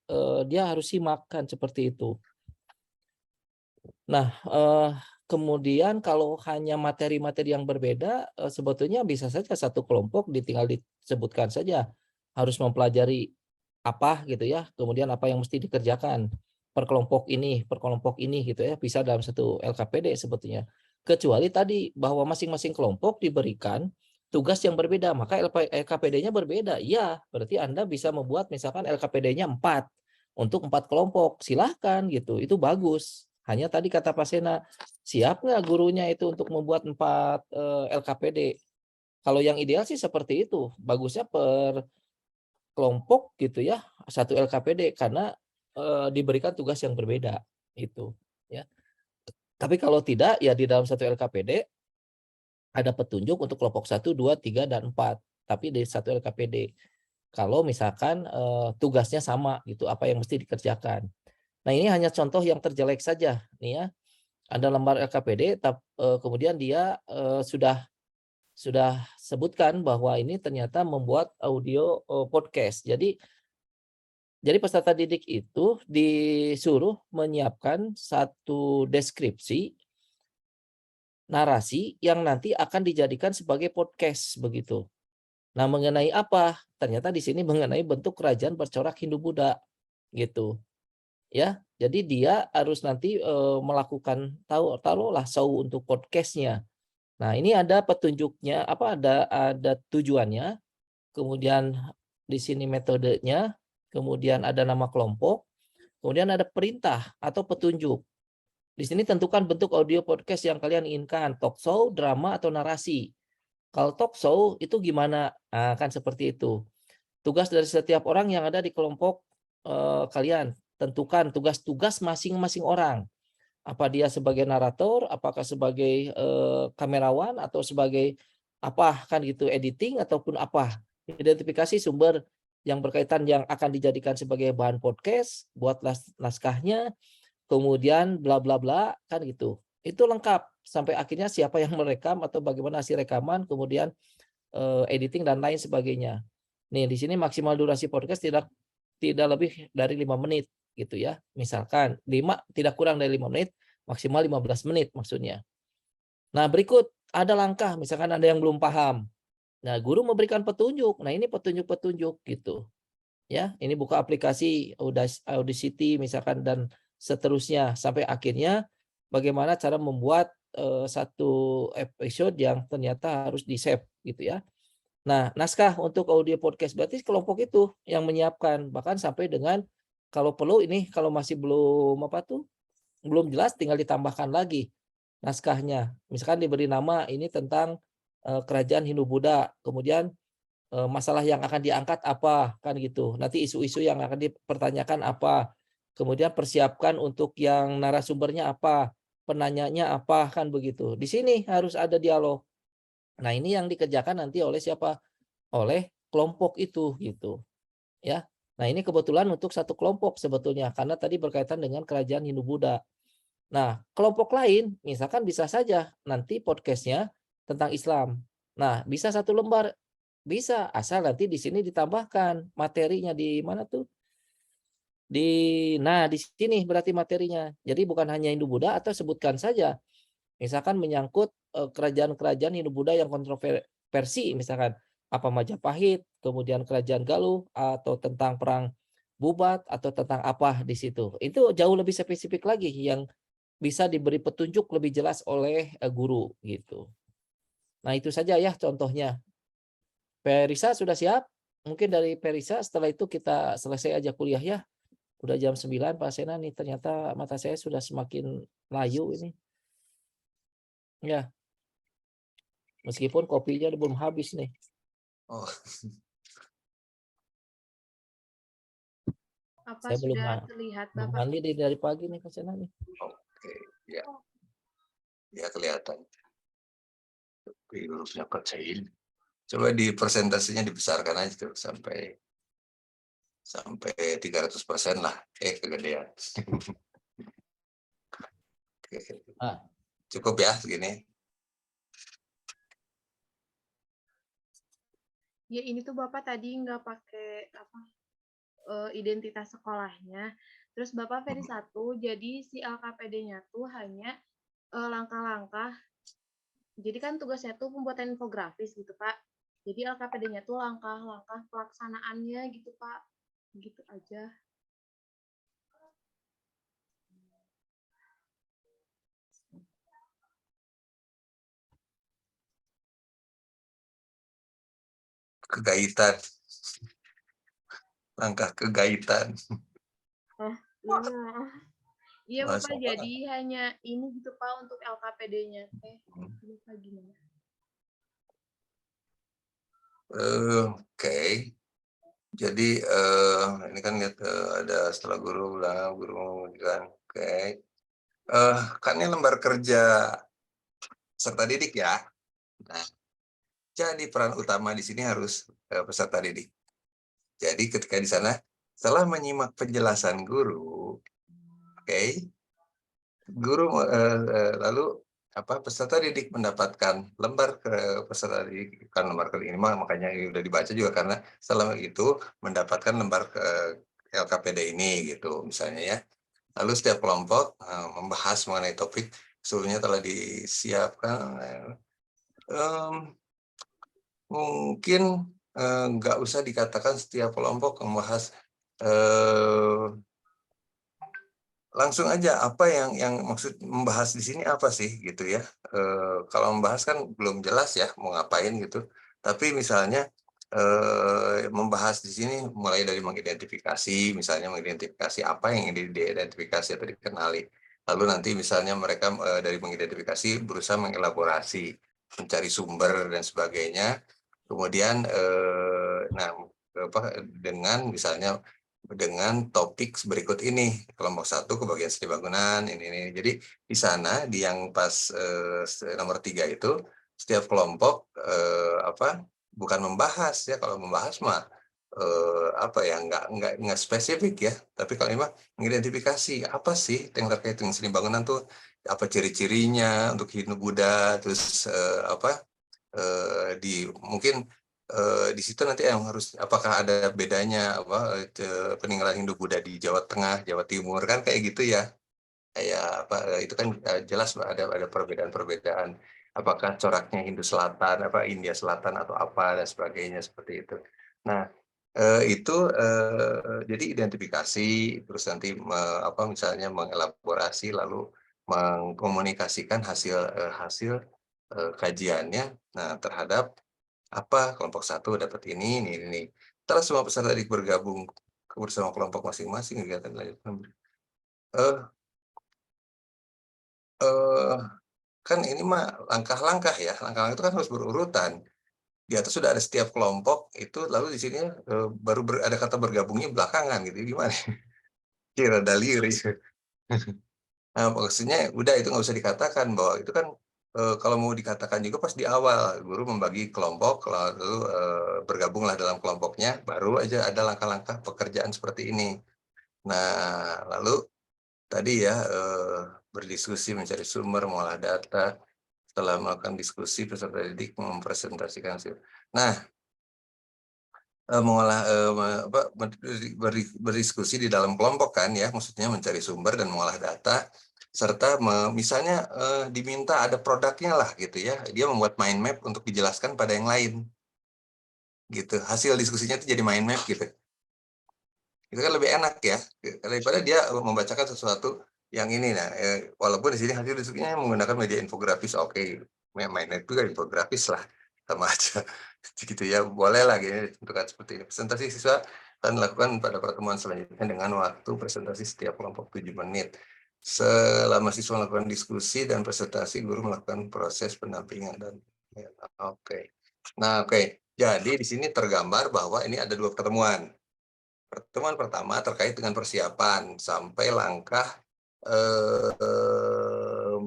[SPEAKER 1] dia harus simakkan seperti itu. Nah, kemudian kalau hanya materi-materi yang berbeda, sebetulnya bisa saja satu kelompok tinggal disebutkan saja harus mempelajari apa gitu ya, kemudian apa yang mesti dikerjakan per kelompok ini gitu ya, bisa dalam satu LKPD sebetulnya. Kecuali tadi bahwa masing-masing kelompok diberikan tugas yang berbeda, maka LKPD-nya berbeda. Iya, berarti Anda bisa membuat misalkan LKPD-nya 4 untuk 4 kelompok, silahkan gitu, itu bagus. Hanya tadi kata Pak Sena, siap nggak gurunya itu untuk membuat 4 LKPD? Kalau yang ideal sih seperti itu, bagusnya per kelompok gitu ya, satu LKPD karena diberikan tugas yang berbeda itu ya. Tapi kalau tidak ya di dalam satu LKPD ada petunjuk untuk kelompok 1, 2, 3 dan 4, tapi di satu LKPD. Kalau misalkan tugasnya sama gitu, apa yang mesti dikerjakan. Nah, ini hanya contoh yang terjelek saja nih ya. Ada lembar LKPD kemudian dia sudah sebutkan bahwa ini ternyata membuat audio podcast. Jadi Jadi peserta didik itu disuruh menyiapkan satu deskripsi narasi yang nanti akan dijadikan sebagai podcast begitu. Nah, mengenai apa? Ternyata di sini mengenai bentuk kerajaan bercorak Hindu-Buddha gitu. Ya, jadi dia harus nanti melakukan taruhlah show untuk podcastnya. Nah, ini ada petunjuknya, apa ada tujuannya, kemudian di sini metodenya, kemudian ada nama kelompok, kemudian ada perintah atau petunjuk. Di sini tentukan bentuk audio podcast yang kalian inginkan, talk show, drama, atau narasi. Kalau talk show itu gimana? Nah, kan seperti itu. Tugas dari setiap orang yang ada di kelompok kalian, tentukan tugas-tugas masing-masing orang. Apa dia sebagai narator, apakah sebagai kamerawan, atau sebagai apa kan gitu, editing ataupun apa. Identifikasi sumber yang berkaitan yang akan dijadikan sebagai bahan podcast, buatlah naskahnya, kemudian bla bla bla kan gitu. Itu lengkap sampai akhirnya siapa yang merekam atau bagaimana hasil rekaman, kemudian editing dan lain sebagainya. Nih di sini maksimal durasi podcast tidak lebih dari 5 menit gitu ya. Misalkan tidak kurang dari 5 menit, maksimal 15 menit maksudnya. Nah, berikut ada langkah misalkan ada yang belum paham. Nah, guru memberikan petunjuk. Nah, ini petunjuk-petunjuk gitu. Ya, ini buka aplikasi Audacity misalkan dan seterusnya sampai akhirnya bagaimana cara membuat satu episode yang ternyata harus di-save gitu ya. Nah, naskah untuk audio podcast berarti kelompok itu yang menyiapkan, bahkan sampai dengan kalau perlu ini kalau masih belum belum jelas tinggal ditambahkan lagi naskahnya. Misalkan diberi nama ini tentang kerajaan Hindu-Buddha, kemudian masalah yang akan diangkat apa kan gitu. Nanti isu-isu yang akan dipertanyakan apa. Kemudian persiapkan untuk yang narasumbernya apa, penanyanya apa kan begitu. Di sini harus ada dialog. Nah, ini yang dikerjakan nanti oleh siapa? Oleh kelompok itu gitu, ya. Nah, ini kebetulan untuk satu kelompok sebetulnya karena tadi berkaitan dengan kerajaan Hindu-Buddha. Nah, kelompok lain misalkan bisa saja nanti podcastnya tentang Islam. Nah, bisa satu lembar, bisa asal nanti di sini ditambahkan materinya di mana tuh? Di sini berarti materinya. Jadi bukan hanya Hindu-Buddha atau sebutkan saja. Misalkan menyangkut kerajaan-kerajaan Hindu-Buddha yang kontroversi misalkan apa Majapahit, kemudian kerajaan Galuh atau tentang perang Bubat atau tentang apa di situ. Itu jauh lebih spesifik lagi yang bisa diberi petunjuk lebih jelas oleh guru gitu. Nah, itu saja ya contohnya. Perisa sudah siap? Mungkin dari Perisa setelah itu kita selesai aja kuliah ya. Udah jam 9 Pak Sena nih, ternyata mata saya sudah semakin layu ini. Ya, meskipun kopinya belum habis nih.
[SPEAKER 4] Oh,
[SPEAKER 5] Apa
[SPEAKER 1] Saya belum
[SPEAKER 5] sudah terlihat
[SPEAKER 1] belum
[SPEAKER 5] Bapak?
[SPEAKER 1] mandi dari pagi nih Kak Sena nih.
[SPEAKER 4] oke, ya, ya kelihatan. Tapi hurufnya kecil. Coba di presentasinya dibesarkan aja tuh sampai 300% lah. Kegedean. Oke.
[SPEAKER 1] Ah.
[SPEAKER 4] Cukup ya segini.
[SPEAKER 5] Ya ini tuh Bapak tadi nggak pakai apa identitas sekolahnya. Terus Bapak versi 1, jadi si LKPD-nya tuh hanya langkah-langkah. Jadi kan tugasnya tuh pembuatan infografis gitu Pak. Jadi LKPD-nya tuh langkah-langkah pelaksanaannya gitu Pak. Gitu aja.
[SPEAKER 4] Kegaitan. Langkah kegaitan.
[SPEAKER 5] Oh, iya. Iya Bapak,
[SPEAKER 4] Masa-
[SPEAKER 5] jadi hanya ini gitu Pak untuk LKPD-nya teh. Bapak gimana?
[SPEAKER 4] Oke. Jadi ini kan lihat ada setelah guru memberikan oke. Kan ini lembar kerja peserta didik ya. Nah, jadi peran utama di sini harus peserta didik. Jadi ketika di sana setelah menyimak penjelasan guru, oke, guru lalu peserta didik mendapatkan lembar peserta didik, kan lembar ini makanya udah dibaca juga karena setelah itu mendapatkan lembar LKPD ini gitu misalnya ya. Lalu setiap kelompok membahas mengenai topik sebelumnya telah disiapkan. Mungkin nggak usah dikatakan setiap kelompok membahas, langsung aja apa yang maksud membahas di sini apa sih gitu ya. Kalau membahas kan belum jelas ya mau ngapain gitu. Tapi misalnya membahas di sini mulai dari mengidentifikasi, misalnya mengidentifikasi apa yang ingin diidentifikasi atau dikenali. Lalu nanti misalnya mereka dari mengidentifikasi berusaha mengelaborasi, mencari sumber dan sebagainya. Kemudian dengan misalnya dengan topik berikut ini, kelompok 1 kebagian seni bangunan ini. Jadi di sana di yang pas nomor 3 itu setiap kelompok bukan membahas ya, kalau membahas mah nggak spesifik ya, tapi kalau ini mah mengidentifikasi apa sih yang terkait dengan seni bangunan tuh, apa ciri-cirinya untuk Hindu Buddha, terus mungkin di situ nanti yang harus apakah ada bedanya peninggalan Hindu Buddha di Jawa Tengah, Jawa Timur kan kayak gitu ya. Kayak itu kan jelas ada perbedaan-perbedaan. Apakah coraknya Hindu Selatan, India Selatan atau apa dan sebagainya seperti itu. Nah, itu jadi identifikasi terus nanti misalnya mengelaborasi lalu mengkomunikasikan hasil kajiannya terhadap kelompok 1 dapat ini. Setelah semua peserta didik bergabung bersama kelompok masing-masing kegiatan dilanjutkan. Kan ini mah langkah-langkah ya, langkah-langkah itu kan harus berurutan. Di atas sudah ada setiap kelompok itu, lalu di sini baru ada kata bergabungnya belakangan gitu, gimana? Kira daliri. Nah, maksudnya udah itu nggak usah dikatakan bahwa itu kan kalau mau dikatakan juga pas di awal guru membagi kelompok lalu bergabunglah dalam kelompoknya, baru aja ada langkah-langkah pekerjaan seperti ini. Nah, lalu tadi ya berdiskusi, mencari sumber, mengolah data, setelah melakukan diskusi peserta didik mempresentasikan hasil. Nah, berdiskusi di dalam kelompok kan ya, maksudnya mencari sumber dan mengolah data, serta misalnya diminta ada produknya lah gitu ya, dia membuat mind map untuk dijelaskan pada yang lain. Gitu, hasil diskusinya itu jadi mind map gitu. Itu kan lebih enak ya, daripada dia membacakan sesuatu yang ini. Nah, walaupun di sini hasil diskusinya menggunakan media infografis, oke, mind map juga infografis lah, sama aja. Gitu ya, boleh lah gini ditentukan seperti ini. Presentasi siswa akan dilakukan pada pertemuan selanjutnya dengan waktu presentasi setiap kelompok 7 menit. Selama siswa melakukan diskusi dan presentasi, guru melakukan proses pendampingan dan oke. Nah, oke. Jadi di sini tergambar bahwa ini ada 2 pertemuan. Pertemuan pertama terkait dengan persiapan sampai langkah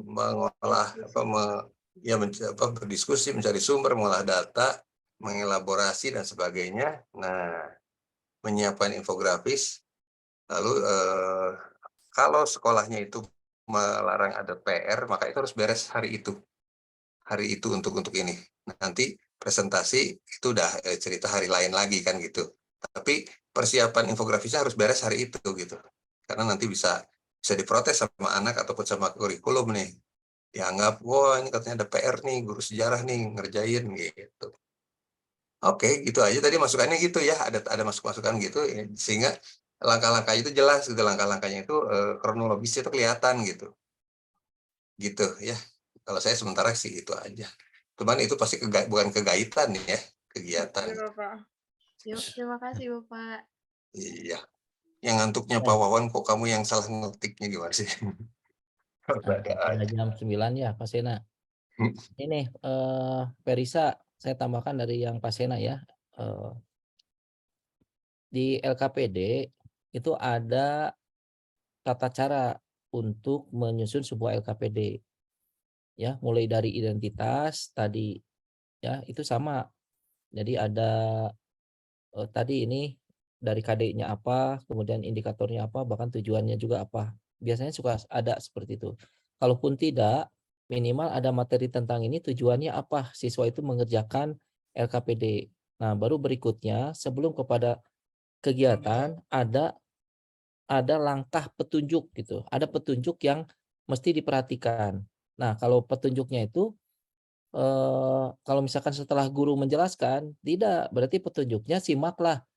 [SPEAKER 4] mengolah berdiskusi, mencari sumber, mengolah data, mengelaborasi dan sebagainya. Nah, menyiapkan infografis. Lalu kalau sekolahnya itu melarang ada PR, maka itu harus beres hari itu. Hari itu untuk ini. Nanti presentasi itu udah cerita hari lain lagi kan gitu. Tapi persiapan infografisnya harus beres hari itu gitu. Karena nanti bisa diprotes sama anak ataupun sama kurikulum nih. Dianggap, wah ini katanya ada PR nih, guru sejarah nih ngerjain gitu. Oke, gitu aja tadi masukannya gitu ya, ada masukan gitu ya, sehingga langkah-langkah itu jelas gitu, langkah-langkahnya itu kronologisnya itu kelihatan gitu. Gitu ya. Kalau saya sementara sih itu aja. Cuman itu pasti bukan kegaitan ya, kegiatan.
[SPEAKER 5] Oke, Bapak. Yuk, terima kasih, Bapak.
[SPEAKER 4] Iya. Yang ngantuknya Pak Wawan, kok kamu yang salah ngetiknya gimana sih?
[SPEAKER 1] Udah jam 9 ya, Pak Sena. Ini Perisa, saya tambahkan dari yang Pak Sena ya. Di LKPD itu ada tata cara untuk menyusun sebuah LKPD. Ya, mulai dari identitas tadi ya, itu sama. Jadi ada tadi ini dari KD-nya apa, kemudian indikatornya apa, bahkan tujuannya juga apa. Biasanya suka ada seperti itu. Kalaupun tidak, minimal ada materi tentang ini, tujuannya apa, siswa itu mengerjakan LKPD. Nah, baru berikutnya sebelum kepada kegiatan ada ada langkah petunjuk gitu, ada petunjuk yang mesti diperhatikan. Nah, kalau petunjuknya itu kalau misalkan setelah guru menjelaskan, tidak, berarti petunjuknya simaklah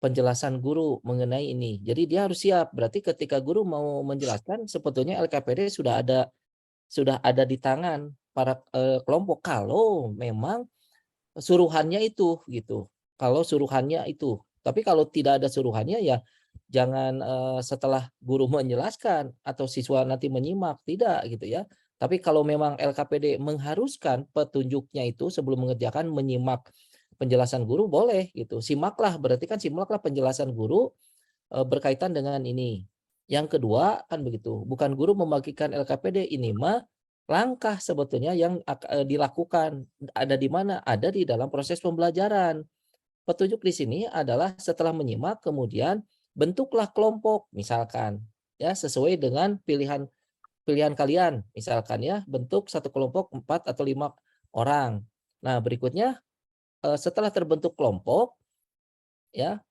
[SPEAKER 1] penjelasan guru mengenai ini. Jadi dia harus siap. Berarti ketika guru mau menjelaskan, sebetulnya LKPD sudah ada di tangan para kelompok kalau memang suruhannya itu gitu. Kalau suruhannya itu. Tapi kalau tidak ada suruhannya ya jangan setelah guru menjelaskan atau siswa nanti menyimak, tidak gitu ya. Tapi kalau memang LKPD mengharuskan petunjuknya itu sebelum mengerjakan menyimak penjelasan guru boleh gitu. Simaklah, berarti kan simaklah penjelasan guru berkaitan dengan ini. Yang kedua kan begitu, bukan guru membagikan LKPD, ini mah langkah sebetulnya yang dilakukan. Ada di mana? Ada di dalam proses pembelajaran. Petunjuk di sini adalah setelah menyimak kemudian bentuklah kelompok misalkan ya sesuai dengan pilihan kalian misalkan ya bentuk satu kelompok 4 atau 5 orang. Nah, berikutnya setelah terbentuk kelompok ya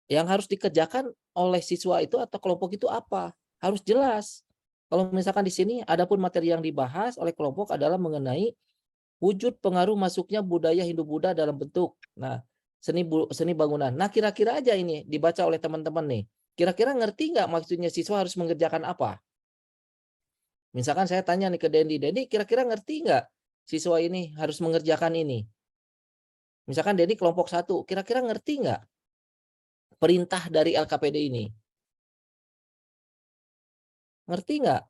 [SPEAKER 1] yang harus dikerjakan oleh siswa itu atau kelompok itu apa? Harus jelas. Kalau misalkan di sini adapun materi yang dibahas oleh kelompok adalah mengenai wujud pengaruh masuknya budaya Hindu-Buddha dalam bentuk. Nah, seni bangunan. Nah, kira-kira aja ini dibaca oleh teman-teman nih. Kira-kira ngerti nggak maksudnya siswa harus mengerjakan apa? Misalkan saya tanya nih ke Dendi, Dendi kira-kira ngerti nggak siswa ini harus mengerjakan ini? Misalkan Dendi kelompok 1, kira-kira ngerti nggak perintah dari LKPD ini? Ngerti nggak?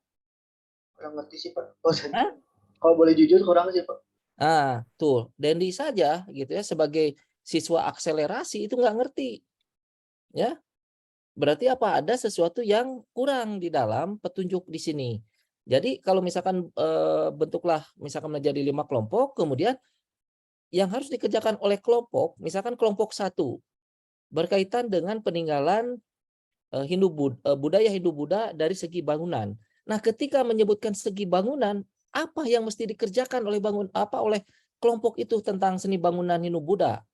[SPEAKER 3] Kurang ngerti sih Pak. Oh,
[SPEAKER 1] Hah?
[SPEAKER 3] kalau boleh jujur kurang sih Pak.
[SPEAKER 1] Nah, tuh, Dendi saja gitu ya sebagai siswa akselerasi itu nggak ngerti. Ya, berarti apa? Ada sesuatu yang kurang di dalam petunjuk di sini. Jadi kalau misalkan bentuklah misalkan menjadi 5 kelompok, kemudian yang harus dikerjakan oleh kelompok, misalkan kelompok 1 berkaitan dengan peninggalan budaya Hindu-Buddha dari segi bangunan. Nah, ketika menyebutkan segi bangunan, apa yang mesti dikerjakan oleh oleh kelompok itu tentang seni bangunan Hindu-Buddha?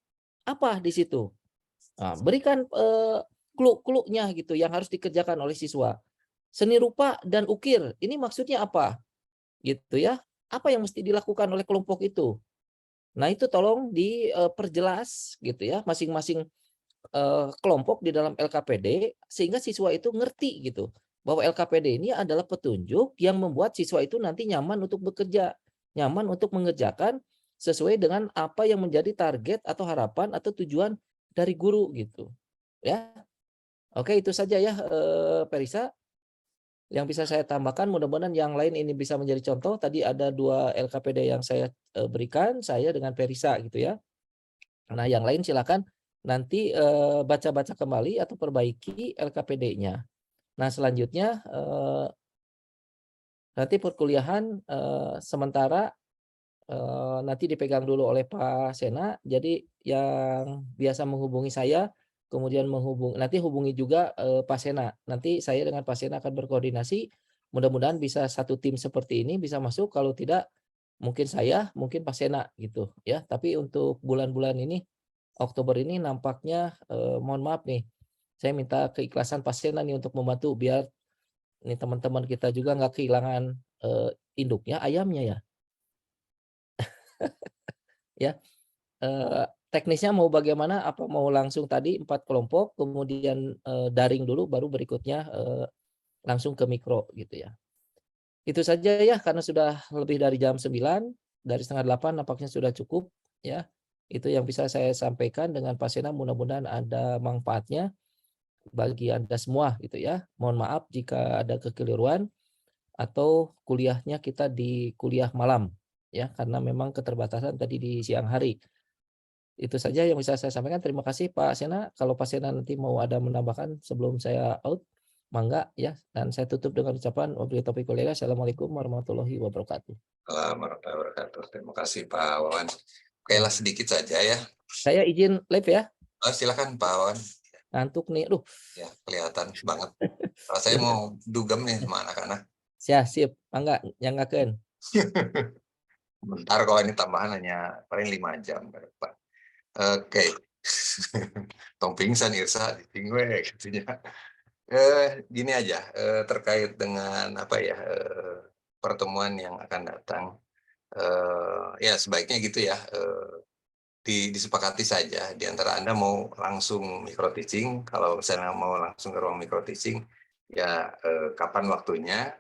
[SPEAKER 1] Apa di situ? Nah, berikan clue-nya gitu yang harus dikerjakan oleh siswa. Seni rupa dan ukir, ini maksudnya apa? Gitu ya. Apa yang mesti dilakukan oleh kelompok itu? Nah, itu tolong diperjelas gitu ya, masing-masing kelompok di dalam LKPD sehingga siswa itu ngerti gitu bahwa LKPD ini adalah petunjuk yang membuat siswa itu nanti nyaman untuk bekerja, nyaman untuk mengerjakan sesuai dengan apa yang menjadi target atau harapan atau tujuan dari guru gitu. Ya. Oke, itu saja ya Perisa yang bisa saya tambahkan. Mudah-mudahan yang lain ini bisa menjadi contoh. Tadi ada 2 LKPD yang saya berikan, saya dengan Perisa gitu ya. Nah, yang lain silakan nanti baca-baca kembali atau perbaiki LKPD-nya. Nah, selanjutnya nanti perkuliahan sementara nanti dipegang dulu oleh Pak Sena. Jadi yang biasa menghubungi saya, kemudian nanti hubungi juga Pak Sena. Nanti saya dengan Pak Sena akan berkoordinasi. Mudah-mudahan bisa satu tim seperti ini bisa masuk. Kalau tidak, mungkin saya, mungkin Pak Sena gitu ya. Tapi untuk bulan-bulan ini, Oktober ini nampaknya mohon maaf nih, saya minta keikhlasan Pak Sena nih untuk membantu biar ini teman-teman kita juga nggak kehilangan induknya, ayamnya ya. Ya, teknisnya mau bagaimana? Apa mau langsung tadi 4 kelompok, kemudian daring dulu, baru berikutnya langsung ke mikro gitu ya. Itu saja ya, karena sudah lebih dari jam 9, dari setengah 8 nampaknya sudah cukup ya. Itu yang bisa saya sampaikan dengan Pak Sena, mudah-mudahan ada manfaatnya bagi Anda semua gitu ya. Mohon maaf jika ada kekeliruan atau kuliahnya kita di kuliah malam ya, karena memang keterbatasan tadi di siang hari. Itu saja yang bisa saya sampaikan. Terima kasih Pak Sena. Kalau Pak Sena nanti mau ada menambahkan sebelum saya out, mangga ya. Dan saya tutup dengan ucapan wabillahi taufiq wal hidayah. Assalamualaikum warahmatullahi wabarakatuh.
[SPEAKER 4] Warahmatullahi wabarakatuh. Terima kasih Pak Wawan. Oke lah sedikit saja ya.
[SPEAKER 1] Saya izin live ya.
[SPEAKER 4] Silakan Pak Wawan.
[SPEAKER 1] Ngantuk nih. Aduh.
[SPEAKER 4] Ya kelihatan banget. Kalau saya mau dugem nih sama anak-anak.
[SPEAKER 1] Siap, mangga nyanggakeun.
[SPEAKER 4] Bentar kalau ini tambahan hanya paling 5 jam ke depan. Oke. Tong pingsan Irsa, ditingwe katanya. Gini aja, terkait dengan apa ya, pertemuan yang akan datang, ya sebaiknya gitu ya, disepakati saja di antara Anda mau langsung micro teaching, kalau misalnya mau langsung ke ruang micro teaching, ya, kapan waktunya,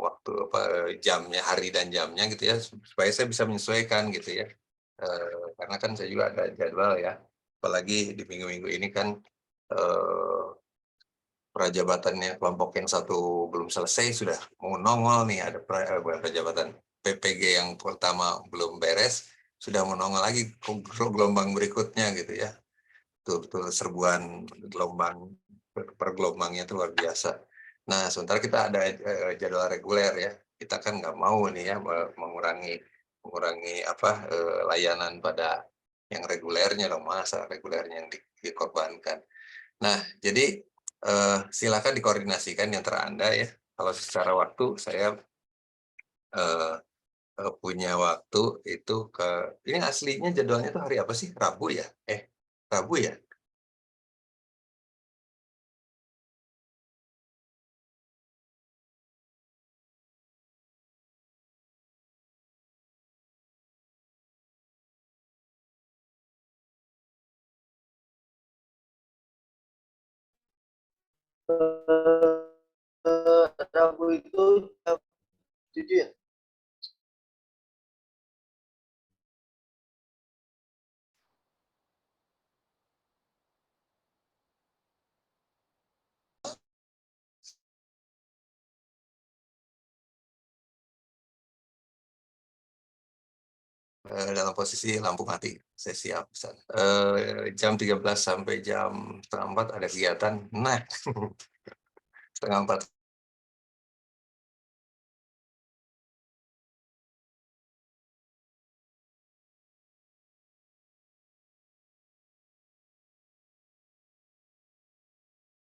[SPEAKER 4] waktu apa, jamnya, hari dan jamnya gitu ya, supaya saya bisa menyesuaikan gitu ya. Karena kan saya juga ada jadwal ya, apalagi di minggu-minggu ini kan, eee prajabatannya kelompok yang satu belum selesai sudah mau nongol nih, ada bukan prajabatan, PPG yang pertama belum beres, sudah mau nongol lagi gelombang berikutnya gitu ya. Betul-betul serbuan gelombang, per gelombangnya itu luar biasa. Nah, sementara kita ada, jadwal reguler ya, kita kan nggak mau nih ya mengurangi mengurangi apa, layanan pada yang regulernya dong, masa regulernya yang dikorbankan. Nah, jadi, silakan dikoordinasikan di antara Anda ya, kalau secara waktu saya, eee punya waktu itu ini aslinya jadwalnya tuh hari apa sih? Rabu ya? Rabu ya?
[SPEAKER 3] Rabu itu jam 7 ya?
[SPEAKER 4] Dalam posisi lampu mati, saya siap sana. Jam 13 sampai jam 3:30 ada kegiatan. Nah, 3:30